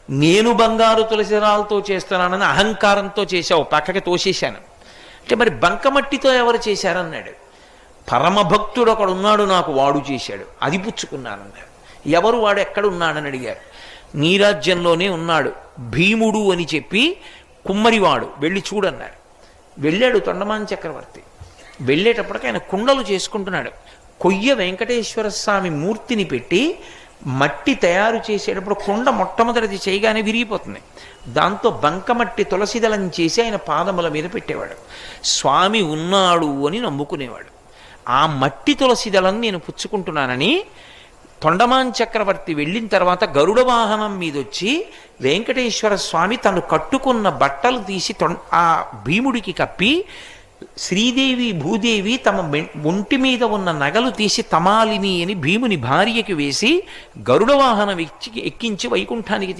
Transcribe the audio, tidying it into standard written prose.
నేను బంగారు తులసిరాలతో చేస్తున్నానని అహంకారంతో చేశావు, పక్కకి తోసేశాను అంటే మరి బంకమట్టితో ఎవరు చేశారన్నాడు. పరమభక్తుడు ఒకడు ఉన్నాడు నాకు, వాడు చేశాడు, అది పుచ్చుకున్నానన్నాడు. ఎవరు వాడు, ఎక్కడున్నాడని అడిగారు. నీ రాజ్యంలోనే ఉన్నాడు భీముడు అని చెప్పి కుమ్మరివాడు, వెళ్ళి చూడన్నారు. వెళ్ళాడు తొండమాన్ చక్రవర్తి. వెళ్ళేటప్పటికి ఆయన కుండలు చేసుకుంటున్నాడు. కొయ్య వెంకటేశ్వర స్వామి మూర్తిని పెట్టి మట్టి తయారు చేసేటప్పుడు కుండ మొట్టమొదటిది చేయగానే విరిగిపోతుంది. దాంతో బంకమట్టి తులసిదళం చేసి ఆయన పాదముల మీద పెట్టేవాడు. స్వామి ఉన్నాడు అని నమ్ముకునేవాడు. ఆ మట్టి తులసిదళం నేను పుచ్చుకుంటున్నానని తొండమాన్ చక్రవర్తి వెళ్ళిన తర్వాత గరుడ వాహనం మీదొచ్చి వెంకటేశ్వర స్వామి తను కట్టుకున్న బట్టలు తీసి ఆ భీముడికి కప్పి, శ్రీదేవి భూదేవి తమ ఒంటి మీద ఉన్న నగలు తీసి తమాలిని అని భీముని భార్యకి వేసి గరుడ వాహనం ఎక్కించి వైకుంఠానికి